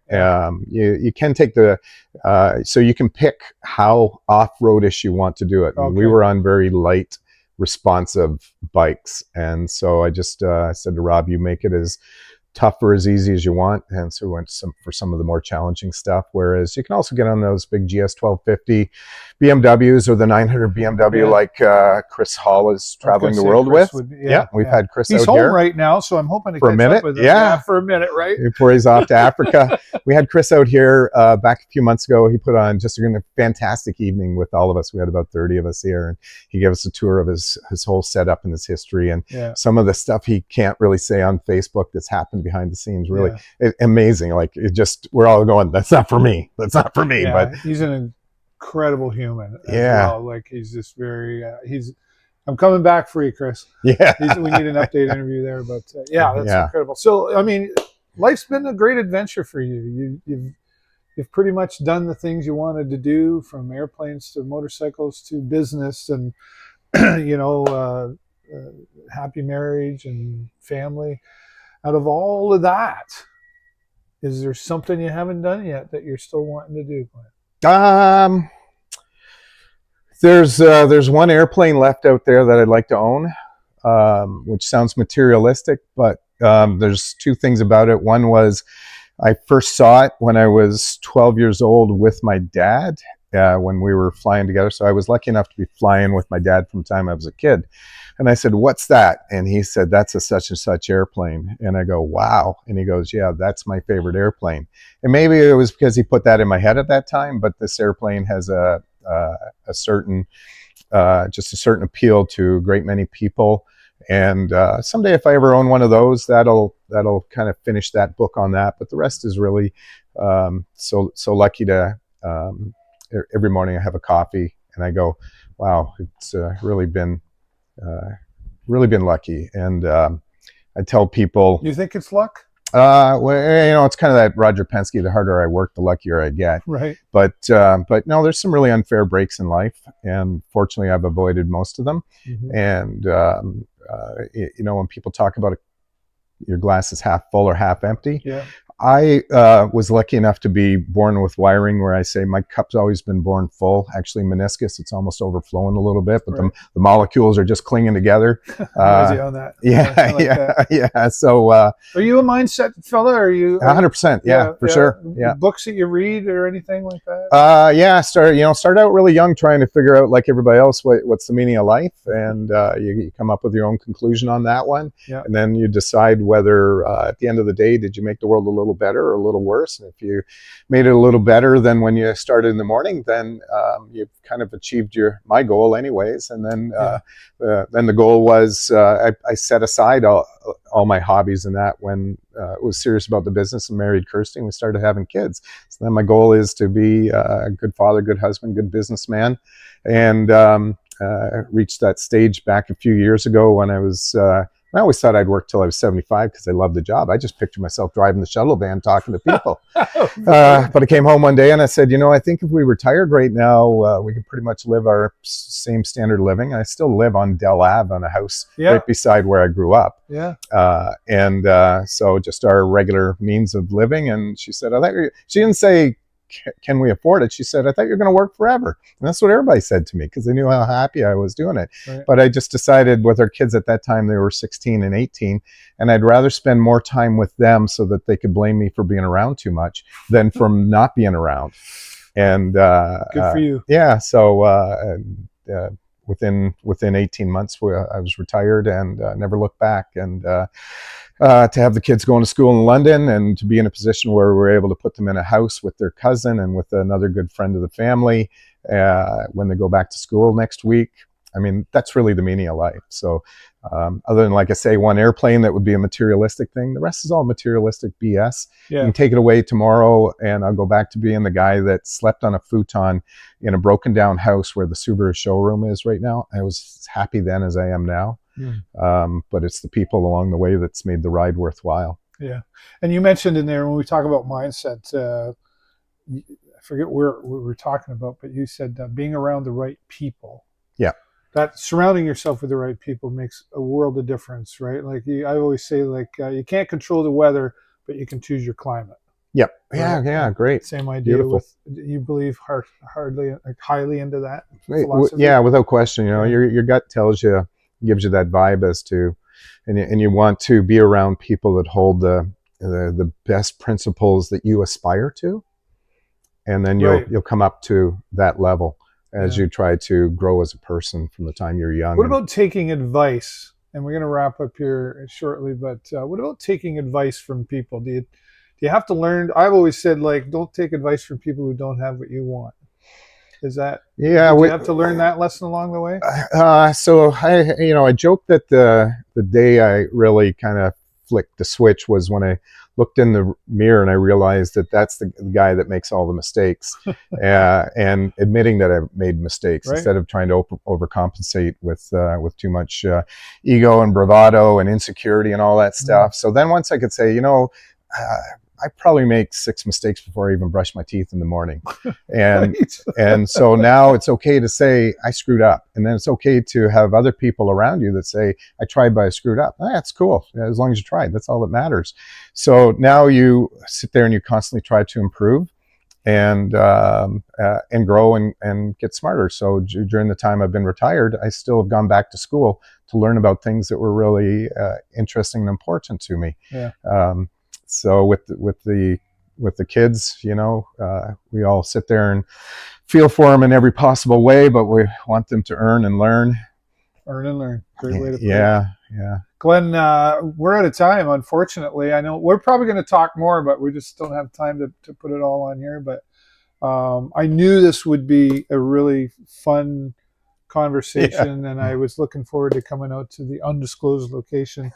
You can take so you can pick how off-roadish you want to do it. Okay. We were on very light, responsive bikes, and so I just said to Rob, you make it as tough or as easy as you want. And so we went for some of the more challenging stuff, whereas you can also get on those big GS 1250 BMWs or the 900 BMW like Chris Hall is traveling the world with. We've had Chris He's out home here right now, so I'm hoping to for a catch minute. Up with him. For a minute, right? Before he's off to Africa. We had Chris out here back a few months ago. He put on just a fantastic evening with all of us. We had about 30 of us here, and he gave us a tour of his whole setup and his history, and some of the stuff he can't really say on Facebook that's happened behind the scenes. Really amazing. Like we're all going, that's not for me. That's not for me. But he's an incredible human. As well. Like he's just very. I'm coming back for you, Chris. Yeah. We need an update interview there, but that's incredible. So I mean, life's been a great adventure for you. You've pretty much done the things you wanted to do, from airplanes to motorcycles to business, and happy marriage and family. Out of all of that, is there something you haven't done yet that you're still wanting to do, Glenn? There's one airplane left out there that I'd like to own, which sounds materialistic, but there's 2 things about it. One was I first saw it when I was 12 years old with my dad, when we were flying together. So I was lucky enough to be flying with my dad from the time I was a kid. And I said, "What's that?" And he said, "That's a such and such airplane." And I go, "Wow." And he goes, "Yeah, that's my favorite airplane." And maybe it was because he put that in my head at that time, but this airplane has a certain, just a certain appeal to a great many people. And someday if I ever own one of those, that'll kind of finish that book on that. But the rest is really so lucky to, every morning I have a coffee and I go, wow, it's really been lucky. And I tell people, you think it's luck? Well, it's kind of that Roger Penske, the harder I work, the luckier I get. Right. But no, there's some really unfair breaks in life. And fortunately, I've avoided most of them. Mm-hmm. And, when people talk about your glass is half full or half empty, yeah. I was lucky enough to be born with wiring where I say my cup's always been born full. Actually, meniscus, it's almost overflowing a little bit, but right. the molecules are just clinging together. I'm with you on that. Yeah. So, are you a mindset fella? Or are you 100%? Yeah, for sure. Yeah. Books that you read or anything like that? Start out really young, trying to figure out, like everybody else, what's the meaning of life, and you come up with your own conclusion on that one, and then you decide whether at the end of the day, did you make the world a little better or a little worse? And if you made it a little better than when you started in the morning, then you've kind of achieved my goal anyways. And then the goal was I set aside all my hobbies and that when I was serious about the business and married Kirsty and we started having kids. So then my goal is to be a good father, good husband, good businessman. And reached that stage back a few years ago when I always thought I'd work till I was 75 because I loved the job. I just pictured myself driving the shuttle van, talking to people. But I came home one day and I said, I think if we retired right now, we could pretty much live our same standard of living. I still live on Del Ave on a house right beside where I grew up. Yeah. So just our regular means of living. And she said, she didn't say, can we afford it? She said, I thought you were going to work forever. And that's what everybody said to me because they knew how happy I was doing it. Right. But I just decided with our kids at that time, they were 16 and 18, and I'd rather spend more time with them so that they could blame me for being around too much than from not being around. And good for you. Yeah. So within 18 months, I was retired and never looked back. And to have the kids going to school in London and to be in a position where we were able to put them in a house with their cousin and with another good friend of the family when they go back to school next week. I mean, that's really the meaning of life. So other than, like I say, one airplane that would be a materialistic thing, the rest is all materialistic BS. Yeah. You can take it away tomorrow and I'll go back to being the guy that slept on a futon in a broken down house where the Subaru showroom is right now. I was as happy then as I am now. But it's the people along the way that's made the ride worthwhile. Yeah. And you mentioned in there when we talk about mindset, I forget where we were talking about, but you said being around the right people. Yeah. That surrounding yourself with the right people makes a world of difference, right? Like I always say, you can't control the weather, but you can choose your climate. Yep. Right? Yeah. Great. Same idea. Beautiful. You believe highly into that philosophy? Yeah, without question. Your gut tells you, gives you that vibe as to, and you want to be around people that hold the best principles that you aspire to, and then you'll come up to that level as you try to grow as a person from the time you're young. What about taking advice? And we're going to wrap up here shortly, but what about taking advice from people? Do you have to learn? I've always said, don't take advice from people who don't have what you want. Is that, do you have to learn that lesson along the way? So I joke that the day I really kind of flicked the switch was when I looked in the mirror and I realized that that's the guy that makes all the mistakes, and admitting that I've made mistakes instead of trying to overcompensate with too much ego and bravado and insecurity and all that stuff. So then once I could say, I probably make 6 mistakes before I even brush my teeth in the morning. And and so now it's okay to say I screwed up. And then it's okay to have other people around you that say, I tried, but I screwed up. That's cool. As long as you tried, that's all that matters. So now you sit there and you constantly try to improve and grow and get smarter. So during the time I've been retired, I still have gone back to school to learn about things that were really interesting and important to me. Yeah. So with the kids, we all sit there and feel for them in every possible way, but we want them to earn and learn. Earn and learn. Great way to put it. Yeah. Glen, we're out of time, unfortunately. I know we're probably going to talk more, but we just don't have time to put it all on here. But I knew this would be a really fun conversation, and I was looking forward to coming out to the undisclosed location.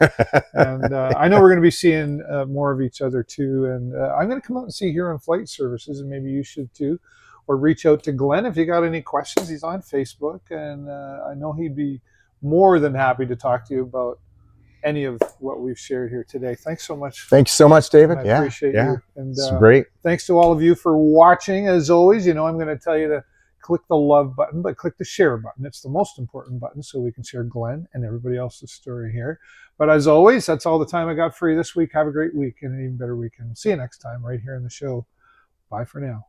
And I know we're going to be seeing more of each other too. And I'm going to come out and see Huron Flight Services, and maybe you should too. Or reach out to Glen if you got any questions. He's on Facebook, and I know he'd be more than happy to talk to you about any of what we've shared here today. Thanks so much. Thanks so much, David. I appreciate you. And it's great. Thanks to all of you for watching. As always, I'm going to tell you to click the love button, but click the share button. It's the most important button, so we can share Glen and everybody else's story here. But as always, that's all the time I got for you this week. Have a great week and an even better weekend. See you next time right here on the show. Bye for now.